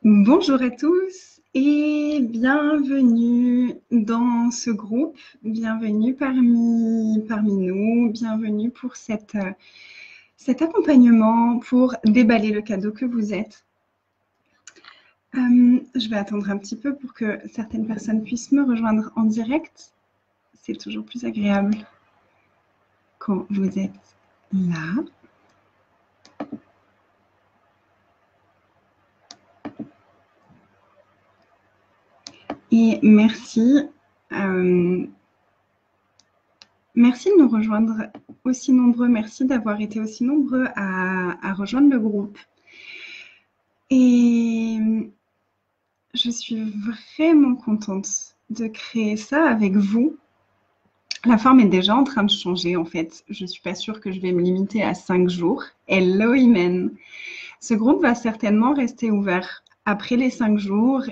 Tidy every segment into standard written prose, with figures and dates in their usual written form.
Bonjour à tous et bienvenue dans ce groupe, bienvenue parmi nous, bienvenue pour cet accompagnement pour déballer le cadeau que vous êtes. Je vais attendre un petit peu pour que certaines personnes puissent me rejoindre en direct. C'est toujours plus agréable quand vous êtes là. Et merci. Merci de nous rejoindre aussi nombreux. Merci d'avoir été aussi nombreux à rejoindre le groupe. Et je suis vraiment contente de créer ça avec vous. La forme est déjà en train de changer en fait. Je ne suis pas sûre que je vais me limiter à 5 jours. Hello Imen. Ce groupe va certainement rester ouvert après les 5 jours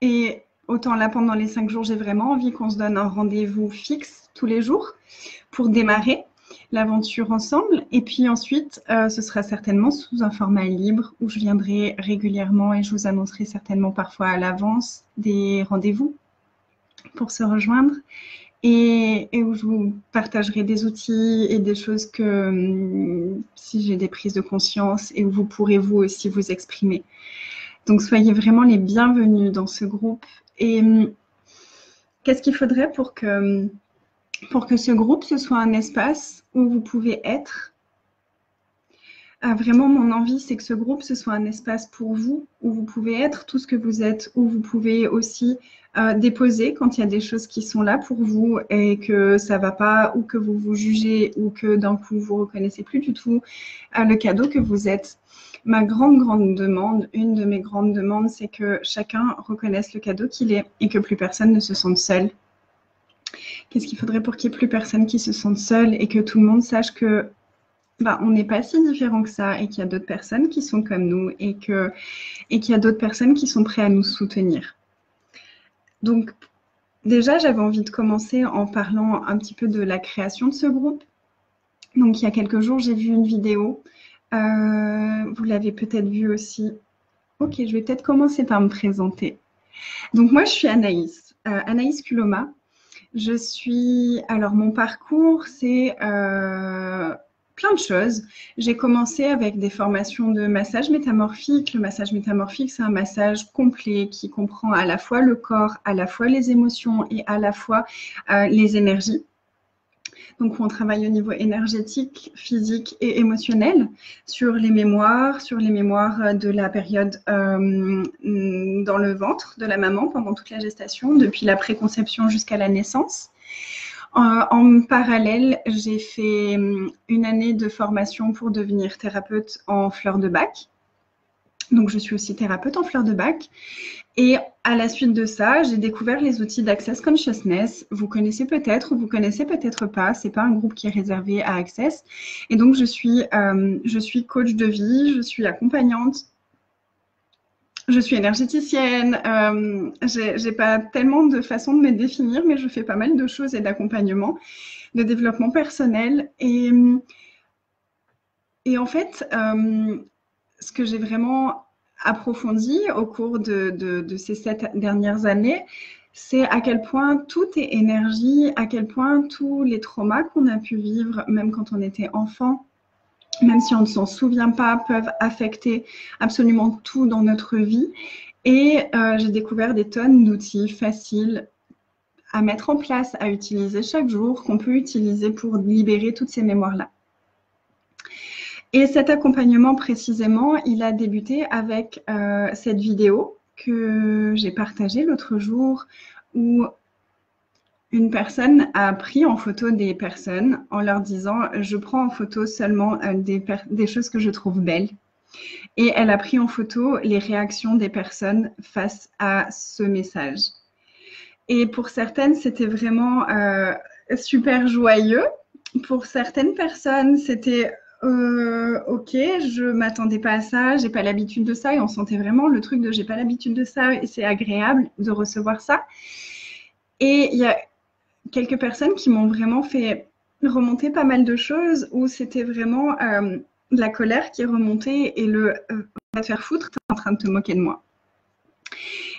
et autant là, pendant les 5 jours, j'ai vraiment envie qu'on se donne un rendez-vous fixe tous les jours pour démarrer l'aventure ensemble. Et puis ensuite, ce sera certainement sous un format libre où je viendrai régulièrement et je vous annoncerai certainement parfois à l'avance des rendez-vous pour se rejoindre et où je vous partagerai des outils et des choses que si j'ai des prises de conscience et où vous pourrez vous aussi vous exprimer. Donc, soyez vraiment les bienvenus dans ce groupe. Et qu'est-ce qu'il faudrait pour que ce groupe, ce soit un espace où vous pouvez être? Vraiment, mon envie, c'est que ce groupe, ce soit un espace pour vous, où vous pouvez être tout ce que vous êtes, où vous pouvez aussi déposer quand il y a des choses qui sont là pour vous et que ça ne va pas, ou que vous vous jugez, ou que d'un coup, vous ne reconnaissez plus du tout le cadeau que vous êtes. Ma grande demande, une de mes grandes demandes, c'est que chacun reconnaisse le cadeau qu'il est et que plus personne ne se sente seul. Qu'est-ce qu'il faudrait pour qu'il n'y ait plus personne qui se sente seul et que tout le monde sache que on n'est pas si différent que ça et qu'il y a d'autres personnes qui sont comme nous et qu'il y a d'autres personnes qui sont prêtes à nous soutenir. Donc, déjà, j'avais envie de commencer en parlant un petit peu de la création de ce groupe. Donc, il y a quelques jours, j'ai vu une vidéo. Vous l'avez peut-être vue aussi. Ok, je vais peut-être commencer par me présenter. Donc, moi, je suis Anaïs, Anaïs Culoma. Alors, mon parcours, c'est plein de choses. J'ai commencé avec des formations de massage métamorphique. Le massage métamorphique, c'est un massage complet qui comprend à la fois le corps, à la fois les émotions et à la fois les énergies. Donc, on travaille au niveau énergétique, physique et émotionnel sur les mémoires de la période dans le ventre de la maman pendant toute la gestation, depuis la préconception jusqu'à la naissance. En parallèle, j'ai fait une année de formation pour devenir thérapeute en fleurs de bac. Donc, je suis aussi thérapeute en fleurs de bac. Et à la suite de ça, j'ai découvert les outils d'Access Consciousness. Vous connaissez peut-être ou vous connaissez peut-être pas. C'est pas un groupe qui est réservé à Access. Et donc, je suis coach de vie, je suis accompagnante. Je suis énergéticienne, j'ai pas tellement de façons de me définir, mais je fais pas mal de choses et d'accompagnement, de développement personnel. Et en fait, ce que j'ai vraiment approfondi au cours de ces 7 dernières années, c'est à quel point tout est énergie, à quel point tous les traumas qu'on a pu vivre, même quand on était enfant, même si on ne s'en souvient pas, peuvent affecter absolument tout dans notre vie. Et j'ai découvert des tonnes d'outils faciles à mettre en place, à utiliser chaque jour, qu'on peut utiliser pour libérer toutes ces mémoires-là. Et cet accompagnement, précisément, il a débuté avec cette vidéo que j'ai partagée l'autre jour où une personne a pris en photo des personnes en leur disant « Je prends en photo seulement des choses que je trouve belles ». Et elle a pris en photo les réactions des personnes face à ce message. Et pour certaines, c'était vraiment super joyeux. Pour certaines personnes, c'était ok, je m'attendais pas à ça, j'ai pas l'habitude de ça. Et on sentait vraiment le truc de j'ai pas l'habitude de ça et c'est agréable de recevoir ça. Et il y a quelques personnes qui m'ont vraiment fait remonter pas mal de choses où c'était vraiment de la colère qui est remontée et le Va te faire foutre, tu es en train de te moquer de moi.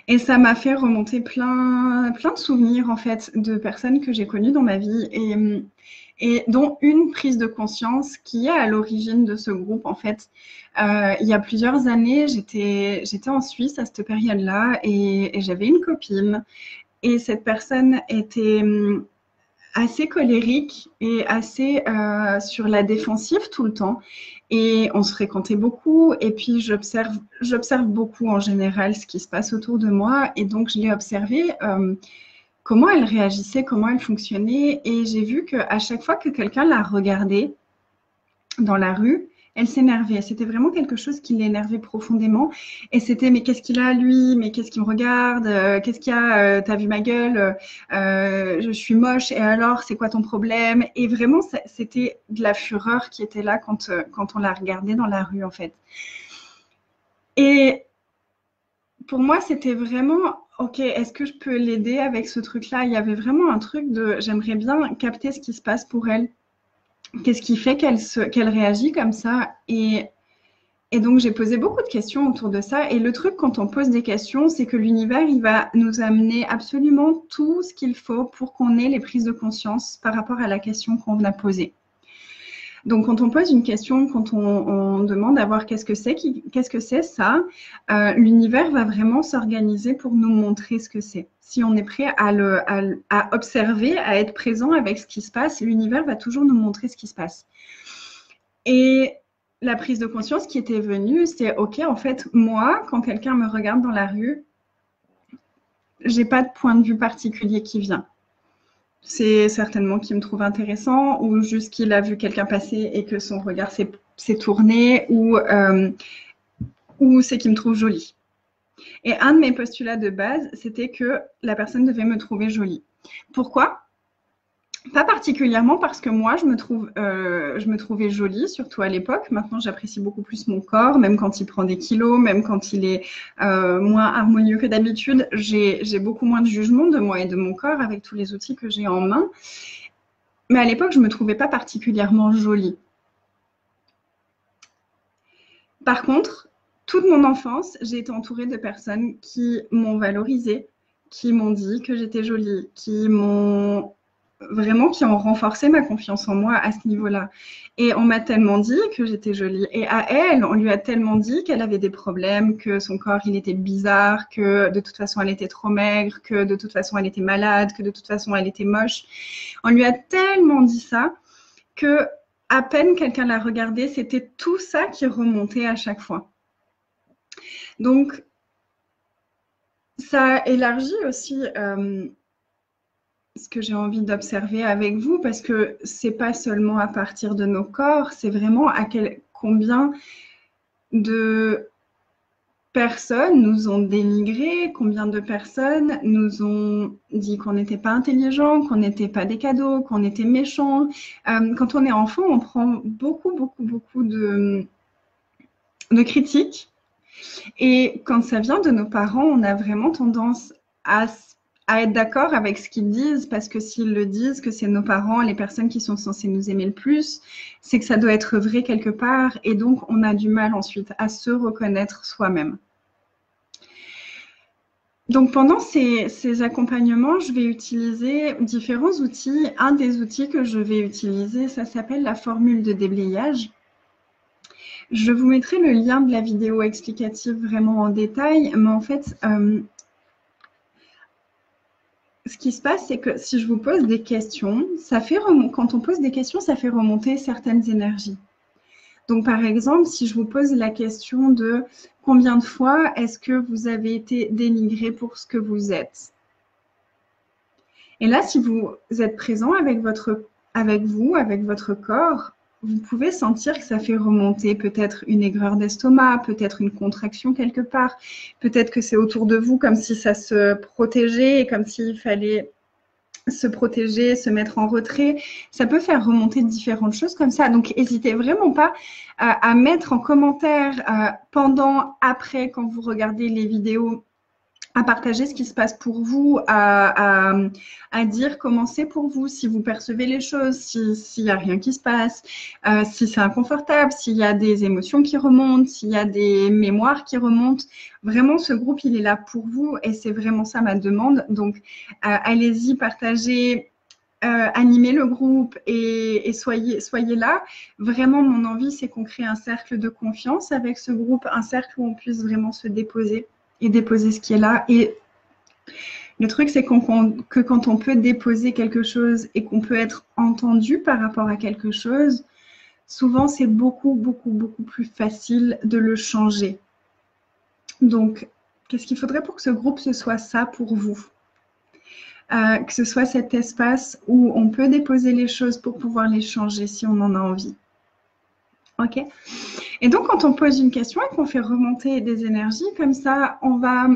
Et ça m'a fait remonter plein de souvenirs, en fait, de personnes que j'ai connues dans ma vie et dont une prise de conscience qui est à l'origine de ce groupe, en fait. Il y a plusieurs années, j'étais en Suisse à cette période-là et j'avais une copine. Et cette personne était assez colérique et assez sur la défensive tout le temps. Et on se fréquentait beaucoup. Et puis, j'observe beaucoup en général ce qui se passe autour de moi. Et donc, je l'ai observé comment elle réagissait, comment elle fonctionnait. Et j'ai vu qu'à chaque fois que quelqu'un la regardait dans la rue, elle s'énervait. C'était vraiment quelque chose qui l'énervait profondément. Et c'était, mais qu'est-ce qu'il a, lui? Mais qu'est-ce qu'il me regarde? Qu'est-ce qu'il y a? T'as vu ma gueule? Je suis moche. Et alors, c'est quoi ton problème? Et vraiment, c'était de la fureur qui était là quand on la regardait dans la rue, en fait. Et pour moi, c'était vraiment, OK, est-ce que je peux l'aider avec ce truc-là? Il y avait vraiment un truc de, j'aimerais bien capter ce qui se passe pour elle. Qu'est-ce qui fait qu'elle réagit comme ça? Et donc, j'ai posé beaucoup de questions autour de ça. Et le truc, quand on pose des questions, c'est que l'univers, il va nous amener absolument tout ce qu'il faut pour qu'on ait les prises de conscience par rapport à la question qu'on a posée. Donc, quand on pose une question, quand on demande à voir qu'est-ce que c'est ça, l'univers va vraiment s'organiser pour nous montrer ce que c'est. Si on est prêt à observer, à être présent avec ce qui se passe, l'univers va toujours nous montrer ce qui se passe. Et la prise de conscience qui était venue, c'est OK, en fait, moi, quand quelqu'un me regarde dans la rue, j'ai pas de point de vue particulier qui vient. C'est certainement qu'il me trouve intéressant ou juste qu'il a vu quelqu'un passer et que son regard s'est tourné ou c'est qu'il me trouve jolie. Et un de mes postulats de base, c'était que la personne devait me trouver jolie. Pourquoi ? Pas particulièrement parce que moi, je me trouvais jolie, surtout à l'époque. Maintenant, j'apprécie beaucoup plus mon corps, même quand il prend des kilos, même quand il est moins harmonieux que d'habitude. J'ai beaucoup moins de jugement de moi et de mon corps avec tous les outils que j'ai en main. Mais à l'époque, je ne me trouvais pas particulièrement jolie. Par contre, toute mon enfance, j'ai été entourée de personnes qui m'ont valorisée, qui m'ont dit que j'étais jolie, qui ont renforcé ma confiance en moi à ce niveau-là. Et on m'a tellement dit que j'étais jolie. Et à elle, on lui a tellement dit qu'elle avait des problèmes, que son corps, il était bizarre, que de toute façon, elle était trop maigre, que de toute façon, elle était malade, que de toute façon, elle était moche. On lui a tellement dit ça que à peine quelqu'un l'a regardé, c'était tout ça qui remontait à chaque fois. Donc, ça élargit aussi ce que j'ai envie d'observer avec vous, parce que c'est pas seulement à partir de nos corps, c'est vraiment combien de personnes nous ont dénigrés, combien de personnes nous ont dit qu'on n'était pas intelligent, qu'on n'était pas des cadeaux, qu'on était méchants. Quand on est enfant, on prend beaucoup de critiques. Et quand ça vient de nos parents, on a vraiment tendance à être d'accord avec ce qu'ils disent, parce que s'ils le disent, que c'est nos parents, les personnes qui sont censées nous aimer le plus, c'est que ça doit être vrai quelque part, et donc on a du mal ensuite à se reconnaître soi-même. Donc pendant ces accompagnements, je vais utiliser différents outils. Un des outils que je vais utiliser, ça s'appelle la formule de déblayage. Je vous mettrai le lien de la vidéo explicative vraiment en détail, mais en fait, ce qui se passe, c'est que si je vous pose des questions, quand on pose des questions, ça fait remonter certaines énergies. Donc, par exemple, si je vous pose la question de combien de fois est-ce que vous avez été dénigré pour ce que vous êtes? Et là, si vous êtes présent avec votre corps, vous pouvez sentir que ça fait remonter peut-être une aigreur d'estomac, peut-être une contraction quelque part, peut-être que c'est autour de vous comme si ça se protégeait et comme s'il fallait se protéger, se mettre en retrait. Ça peut faire remonter différentes choses comme ça. Donc, n'hésitez vraiment pas à mettre en commentaire pendant, après, quand vous regardez les vidéos, à partager ce qui se passe pour vous, à dire comment c'est pour vous, si vous percevez les choses, s'il n'y a rien qui se passe, si c'est inconfortable, s'il y a des émotions qui remontent, s'il y a des mémoires qui remontent. Vraiment, ce groupe, il est là pour vous et c'est vraiment ça ma demande. Donc, allez-y, partagez, animez le groupe et soyez là. Vraiment, mon envie, c'est qu'on crée un cercle de confiance avec ce groupe, un cercle où on puisse vraiment se déposer et déposer ce qui est là. Et le truc, c'est que quand on peut déposer quelque chose et qu'on peut être entendu par rapport à quelque chose, souvent, c'est beaucoup, beaucoup, beaucoup plus facile de le changer. Donc, qu'est-ce qu'il faudrait pour que ce groupe, ce soit ça pour vous? Que ce soit cet espace où on peut déposer les choses pour pouvoir les changer si on en a envie. Ok? Et donc, quand on pose une question et qu'on fait remonter des énergies, comme ça, on va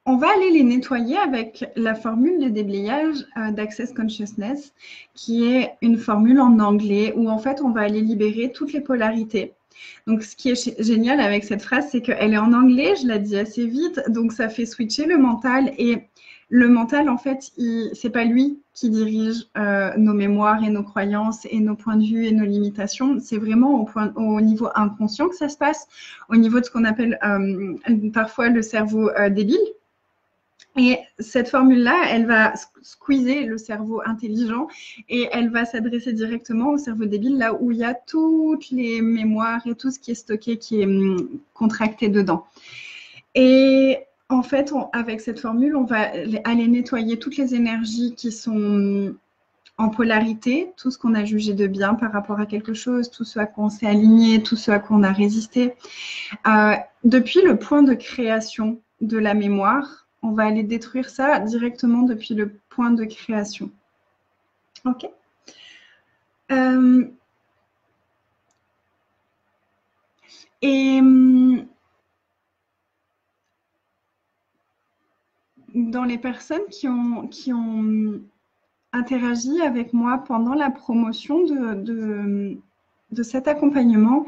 aller les nettoyer avec la formule de déblayage d'Access Consciousness, qui est une formule en anglais où, en fait, on va aller libérer toutes les polarités. Donc, ce qui est génial avec cette phrase, c'est qu'elle est en anglais, je la dis assez vite, donc ça fait switcher le mental. Et le mental, en fait, c'est pas lui qui dirige nos mémoires et nos croyances et nos points de vue et nos limitations. C'est vraiment au niveau inconscient que ça se passe, au niveau de ce qu'on appelle parfois le cerveau débile. Et cette formule-là, elle va squeezer le cerveau intelligent et elle va s'adresser directement au cerveau débile, là où il y a toutes les mémoires et tout ce qui est stocké, qui est contracté dedans. Et en fait, avec cette formule, on va aller nettoyer toutes les énergies qui sont en polarité, tout ce qu'on a jugé de bien par rapport à quelque chose, tout ce à quoi on s'est aligné, tout ce à quoi on a résisté. Depuis le point de création de la mémoire, on va aller détruire ça directement depuis le point de création. Ok. Et dans les personnes qui ont interagi avec moi pendant la promotion de cet accompagnement,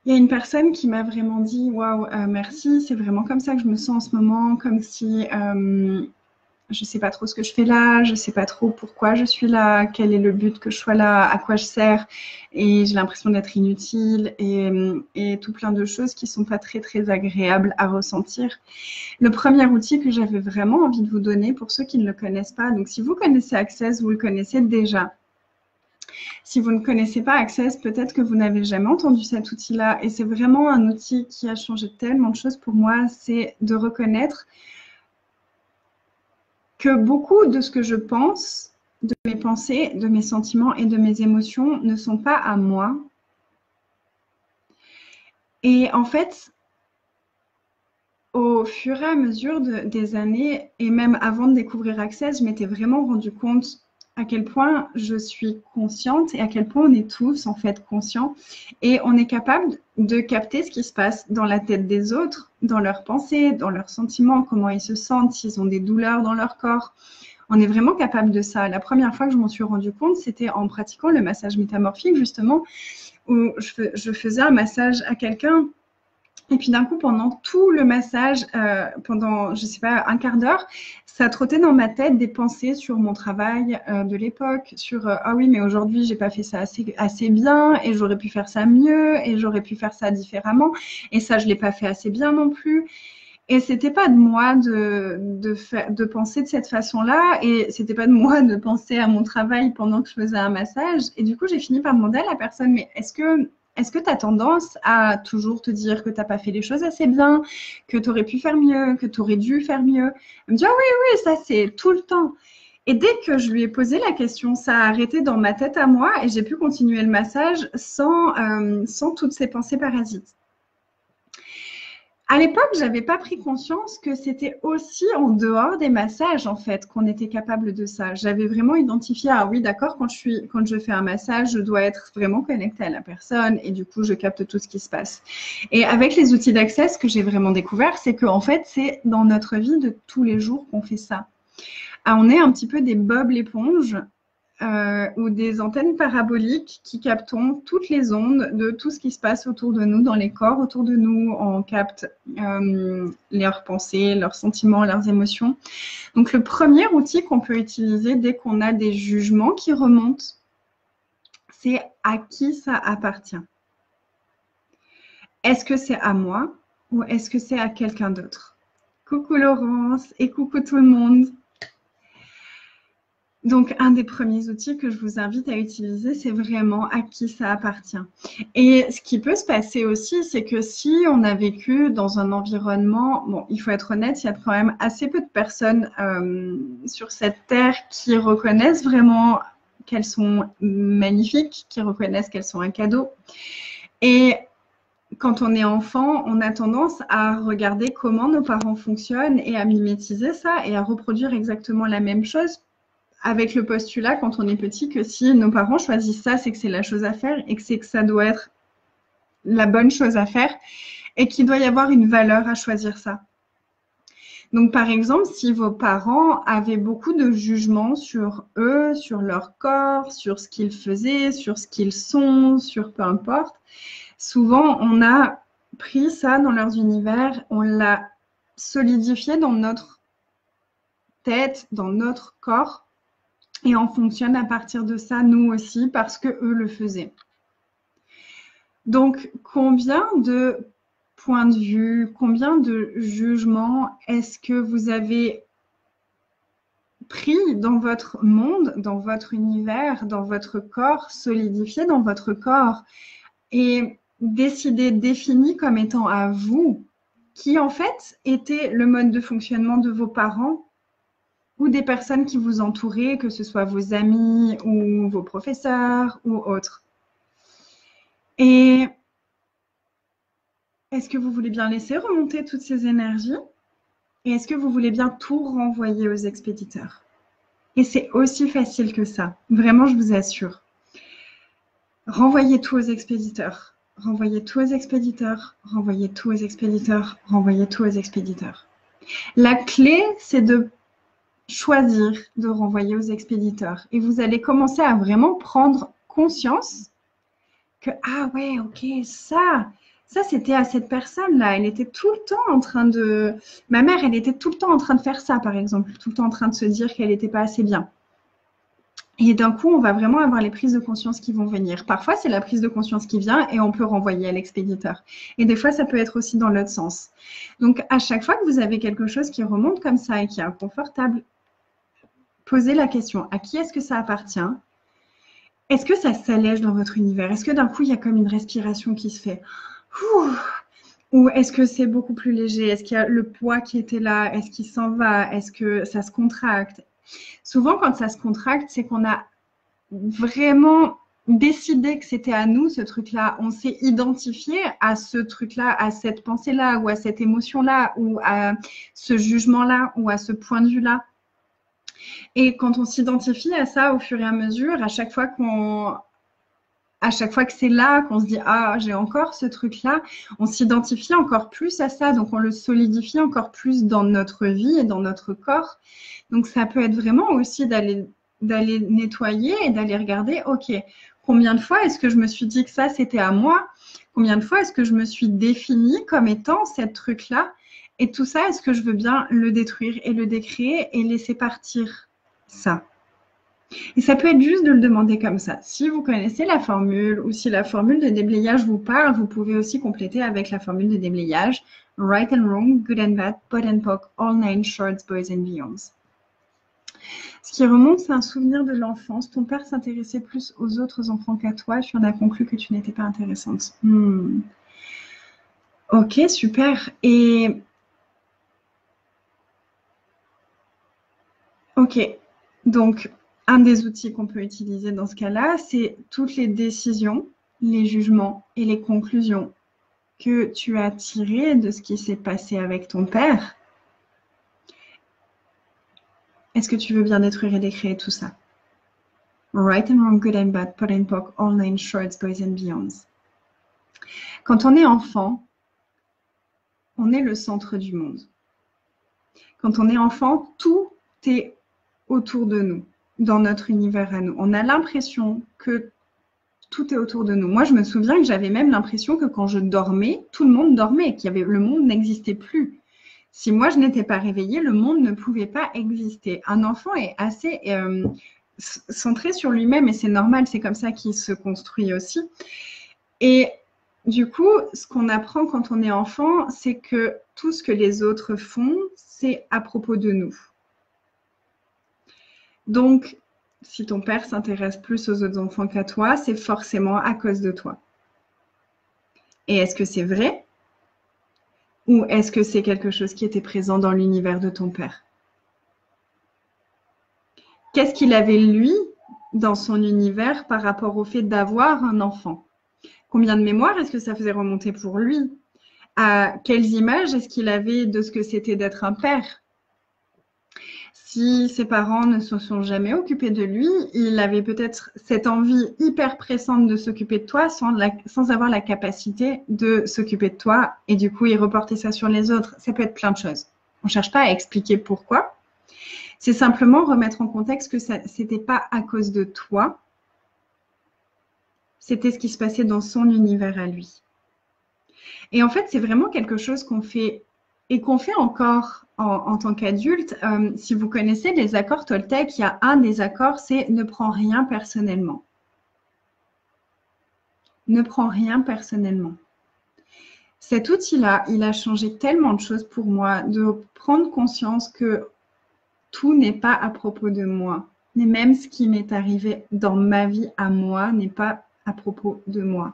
il y a une personne qui m'a vraiment dit « Waouh, merci, c'est vraiment comme ça que je me sens en ce moment, comme si je ne sais pas trop ce que je fais là, je ne sais pas trop pourquoi je suis là, quel est le but que je sois là, à quoi je sers, et j'ai l'impression d'être inutile, et tout plein de choses qui ne sont pas très, très agréables à ressentir. » Le premier outil que j'avais vraiment envie de vous donner, pour ceux qui ne le connaissent pas, donc si vous connaissez Access, vous le connaissez déjà. Si vous ne connaissez pas Access, peut-être que vous n'avez jamais entendu cet outil-là. Et c'est vraiment un outil qui a changé tellement de choses pour moi. C'est de reconnaître que beaucoup de ce que je pense, de mes pensées, de mes sentiments et de mes émotions ne sont pas à moi. Et en fait, au fur et à mesure des années, et même avant de découvrir Access, je m'étais vraiment rendu compte à quel point je suis consciente et à quel point on est tous en fait conscients et on est capable de capter ce qui se passe dans la tête des autres, dans leurs pensées, dans leurs sentiments, comment ils se sentent, s'ils ont des douleurs dans leur corps. On est vraiment capable de ça. La première fois que je m'en suis rendu compte, c'était en pratiquant le massage métamorphique justement, où je faisais un massage à quelqu'un. Et puis d'un coup, pendant tout le massage, pendant, je ne sais pas, un quart d'heure, ça trottait dans ma tête des pensées sur mon travail de l'époque, sur ah oui, mais aujourd'hui, j'ai pas fait ça assez bien, et j'aurais pu faire ça mieux, et j'aurais pu faire ça différemment, et ça, je l'ai pas fait assez bien non plus. Et c'était pas de moi de penser de cette façon-là, et c'était pas de moi de penser à mon travail pendant que je faisais un massage. Et du coup, j'ai fini par demander à la personne, mais est-ce que tu as tendance à toujours te dire que tu n'as pas fait les choses assez bien, que tu aurais pu faire mieux, que tu aurais dû faire mieux? Elle me dit, ah oui, oui, ça c'est tout le temps. Et dès que je lui ai posé la question, ça a arrêté dans ma tête à moi et j'ai pu continuer le massage sans toutes ces pensées parasites. À l'époque, je n'avais pas pris conscience que c'était aussi en dehors des massages, en fait, qu'on était capable de ça. J'avais vraiment identifié, ah oui, d'accord, quand je fais un massage, je dois être vraiment connectée à la personne et du coup, je capte tout ce qui se passe. Et avec les outils d'Access, ce que j'ai vraiment découvert, c'est qu'en fait, c'est dans notre vie de tous les jours qu'on fait ça. Ah, on est un petit peu des Bob l'éponge. ou des antennes paraboliques qui captons toutes les ondes de tout ce qui se passe autour de nous, dans les corps autour de nous. On capte leurs pensées, leurs sentiments, leurs émotions. Donc, le premier outil qu'on peut utiliser dès qu'on a des jugements qui remontent, c'est à qui ça appartient. Est-ce que c'est à moi ou est-ce que c'est à quelqu'un d'autre? Coucou Laurence et coucou tout le monde. Donc, un des premiers outils que je vous invite à utiliser, c'est vraiment à qui ça appartient. Et ce qui peut se passer aussi, c'est que si on a vécu dans un environnement, bon, il faut être honnête, il y a quand même assez peu de personnes sur cette terre qui reconnaissent vraiment qu'elles sont magnifiques, qui reconnaissent qu'elles sont un cadeau. Et quand on est enfant, on a tendance à regarder comment nos parents fonctionnent et à mimétiser ça et à reproduire exactement la même chose, avec le postulat quand on est petit que si nos parents choisissent ça, c'est que c'est la chose à faire et que c'est que ça doit être la bonne chose à faire et qu'il doit y avoir une valeur à choisir ça. Donc, par exemple, si vos parents avaient beaucoup de jugements sur eux, sur leur corps, sur ce qu'ils faisaient, sur ce qu'ils sont, sur peu importe, souvent, on a pris ça dans leurs univers, on l'a solidifié dans notre tête, dans notre corps, et on fonctionne à partir de ça, nous aussi, parce que eux le faisaient. Donc, combien de points de vue, combien de jugements est-ce que vous avez pris dans votre monde, dans votre univers, dans votre corps, solidifié dans votre corps, et décidé, défini comme étant à vous, qui en fait était le mode de fonctionnement de vos parents ou des personnes qui vous entouraient, que ce soit vos amis ou vos professeurs ou autres. Et est-ce que vous voulez bien laisser remonter toutes ces énergies? Et est-ce que vous voulez bien tout renvoyer aux expéditeurs? Et c'est aussi facile que ça. Vraiment, je vous assure. Renvoyez tout aux expéditeurs. Renvoyez tout aux expéditeurs. Renvoyez tout aux expéditeurs. Renvoyez tout aux expéditeurs. La clé, c'est de choisir de renvoyer aux expéditeurs. Et vous allez commencer à vraiment prendre conscience que, ah ouais, ok, ça c'était à cette personne-là. Elle était tout le temps en train de... Ma mère, elle était tout le temps en train de faire ça, par exemple. Tout le temps en train de se dire qu'elle n'était pas assez bien. Et d'un coup, on va vraiment avoir les prises de conscience qui vont venir. Parfois, c'est la prise de conscience qui vient et on peut renvoyer à l'expéditeur. Et des fois, ça peut être aussi dans l'autre sens. Donc, à chaque fois que vous avez quelque chose qui remonte comme ça et qui est inconfortable, posez la question, à qui est-ce que ça appartient? Est-ce que ça s'allège dans votre univers? Est-ce que d'un coup, il y a comme une respiration qui se fait? Ou est-ce que c'est beaucoup plus léger? Est-ce qu'il y a le poids qui était là? Est-ce qu'il s'en va? Est-ce que ça se contracte? Souvent, quand ça se contracte, c'est qu'on a vraiment décidé que c'était à nous, ce truc-là. On s'est identifié à ce truc-là, à cette pensée-là, ou à cette émotion-là, ou à ce jugement-là, ou à ce point de vue-là. Et quand on s'identifie à ça au fur et à mesure, à chaque fois que c'est là, qu'on se dit « Ah, j'ai encore ce truc-là », on s'identifie encore plus à ça, donc on le solidifie encore plus dans notre vie et dans notre corps. Donc, ça peut être vraiment aussi d'aller nettoyer et d'aller regarder « Ok, combien de fois est-ce que je me suis dit que ça, c'était à moi? Combien de fois est-ce que je me suis définie comme étant cette truc-là? Et tout ça, est-ce que je veux bien le détruire et le décréer et laisser partir ça ?» Et ça peut être juste de le demander comme ça. Si vous connaissez la formule ou si la formule de déblayage vous parle, vous pouvez aussi compléter avec la formule de déblayage right and wrong, good and bad, pot and pock, all nine shorts, boys and beyonds. Ce qui remonte, c'est un souvenir de l'enfance. Ton père s'intéressait plus aux autres enfants qu'à toi. Tu en as conclu que tu n'étais pas intéressante. Ok, super. Et ok, donc un des outils qu'on peut utiliser dans ce cas-là, c'est toutes les décisions, les jugements et les conclusions que tu as tirées de ce qui s'est passé avec ton père. Est-ce que tu veux bien détruire et décréer tout ça? Right and wrong, good and bad, pot and pock, all nine shorts, boys and beyonds. Quand on est enfant, on est le centre du monde. Quand on est enfant, tout est autour de nous. dans notre univers à nous. On a l'impression que tout est autour de nous. Moi, je me souviens que j'avais même l'impression que quand je dormais, tout le monde dormait, le monde n'existait plus. Si moi, je n'étais pas réveillée, le monde ne pouvait pas exister. Un enfant est assez centré sur lui-même et c'est normal, c'est comme ça qu'il se construit aussi. Et du coup, ce qu'on apprend quand on est enfant, c'est que tout ce que les autres font, c'est à propos de nous. Donc, si ton père s'intéresse plus aux autres enfants qu'à toi, c'est forcément à cause de toi. Et est-ce que c'est vrai? Ou est-ce que c'est quelque chose qui était présent dans l'univers de ton père? Qu'est-ce qu'il avait, lui, dans son univers par rapport au fait d'avoir un enfant? Combien de mémoires est-ce que ça faisait remonter pour lui? À quelles images est-ce qu'il avait de ce que c'était d'être un père? Si ses parents ne se sont jamais occupés de lui, il avait peut-être cette envie hyper pressante de s'occuper de toi sans avoir la capacité de s'occuper de toi et du coup, il reportait ça sur les autres. Ça peut être plein de choses. On ne cherche pas à expliquer pourquoi. C'est simplement remettre en contexte que ce n'était pas à cause de toi. C'était ce qui se passait dans son univers à lui. Et en fait, c'est vraiment quelque chose qu'on fait et qu'on fait encore en tant qu'adulte. Si vous connaissez les accords Toltec, il y a un des accords, c'est ne prends rien personnellement. Ne prends rien personnellement. Cet outil-là, il a changé tellement de choses pour moi, de prendre conscience que tout n'est pas à propos de moi. Mais même ce qui m'est arrivé dans ma vie à moi n'est pas à propos de moi.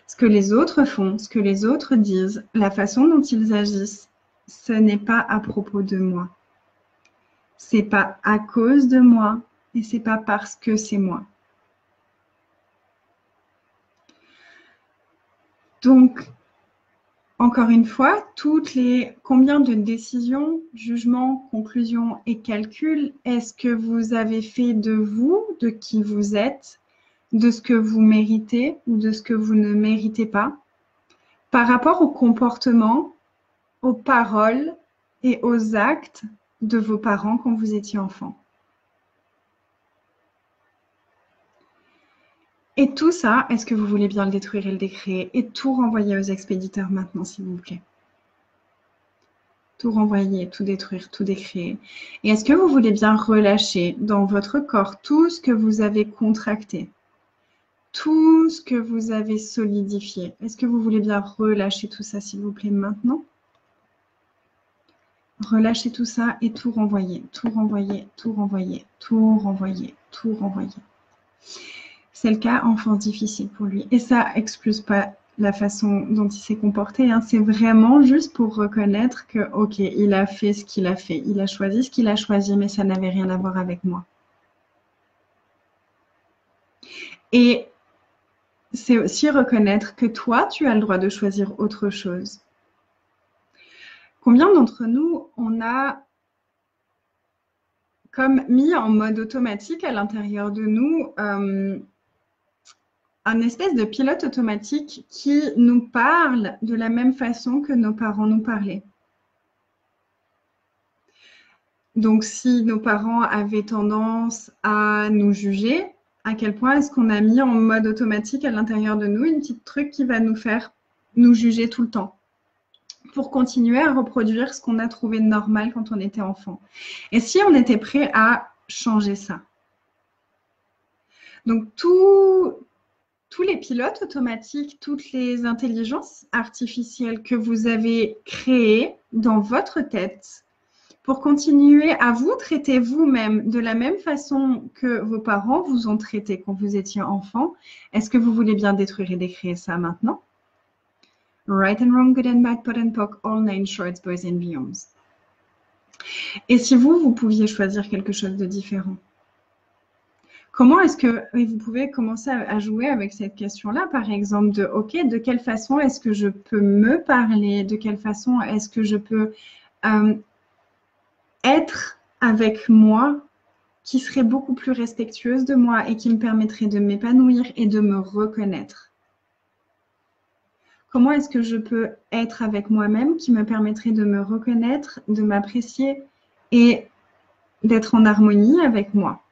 Ce que les autres font, ce que les autres disent, la façon dont ils agissent, ce n'est pas à propos de moi. C'est pas à cause de moi et c'est pas parce que c'est moi. Donc, encore une fois, combien de décisions, jugements, conclusions et calculs est-ce que vous avez fait de vous, de qui vous êtes, de ce que vous méritez ou de ce que vous ne méritez pas, par rapport au comportement, aux paroles et aux actes de vos parents quand vous étiez enfant. Et tout ça, est-ce que vous voulez bien le détruire et le décréer et tout renvoyer aux expéditeurs maintenant, s'il vous plaît? Tout renvoyer, tout détruire, tout décréer. Et est-ce que vous voulez bien relâcher dans votre corps tout ce que vous avez contracté, tout ce que vous avez solidifié? Est-ce que vous voulez bien relâcher tout ça, s'il vous plaît, maintenant? Relâchez tout ça et tout renvoyer, tout renvoyer, tout renvoyer, tout renvoyer, tout renvoyer. C'est le cas enfance difficile pour lui. Et ça excuse pas la façon dont il s'est comporté. Hein. C'est vraiment juste pour reconnaître que, ok, il a fait ce qu'il a fait. Il a choisi ce qu'il a choisi, mais ça n'avait rien à voir avec moi. Et c'est aussi reconnaître que toi, tu as le droit de choisir autre chose. Combien d'entre nous, on a comme mis en mode automatique à l'intérieur de nous un espèce de pilote automatique qui nous parle de la même façon que nos parents nous parlaient. Donc, si nos parents avaient tendance à nous juger, à quel point est-ce qu'on a mis en mode automatique à l'intérieur de nous une petite truc qui va nous faire nous juger tout le temps pour continuer à reproduire ce qu'on a trouvé normal quand on était enfant. Et si on était prêt à changer ça? Donc, tous les pilotes automatiques, toutes les intelligences artificielles que vous avez créées dans votre tête pour continuer à vous traiter vous-même de la même façon que vos parents vous ont traité quand vous étiez enfant, est-ce que vous voulez bien détruire et décréer ça maintenant? Right and wrong, good and bad, pot and pock, all nine shorts, boys and beyonds. Et si vous pouviez choisir quelque chose de différent? Comment est-ce que vous pouvez commencer à jouer avec cette question-là, par exemple, de OK, de quelle façon est-ce que je peux me parler? De quelle façon est-ce que je peux être avec moi qui serait beaucoup plus respectueuse de moi et qui me permettrait de m'épanouir et de me reconnaître? Comment est-ce que je peux être avec moi-même qui me permettrait de me reconnaître, de m'apprécier et d'être en harmonie avec moi?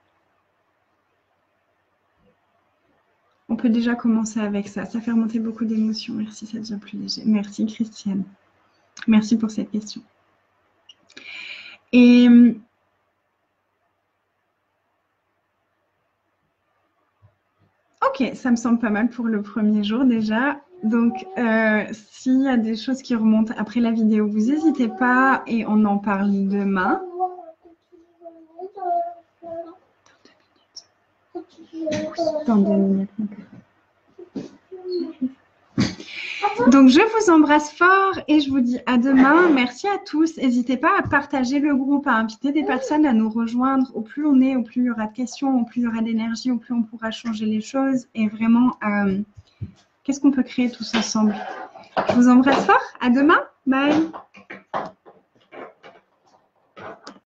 peut déjà commencer avec ça. Ça fait remonter beaucoup d'émotions. Merci, ça devient plus léger. Merci, Christiane. Merci pour cette question. Et ok, ça me semble pas mal pour le premier jour déjà. Donc, s'il y a des choses qui remontent après la vidéo, vous n'hésitez pas et on en parle demain. Dans 2 minutes. Donc, je vous embrasse fort et je vous dis à demain. Merci à tous. N'hésitez pas à partager le groupe, à inviter des personnes à nous rejoindre. Au plus on est, au plus il y aura de questions, au plus il y aura d'énergie, au plus on pourra changer les choses. Et vraiment, qu'est-ce qu'on peut créer tous ensemble? Je vous embrasse fort. À demain. Bye.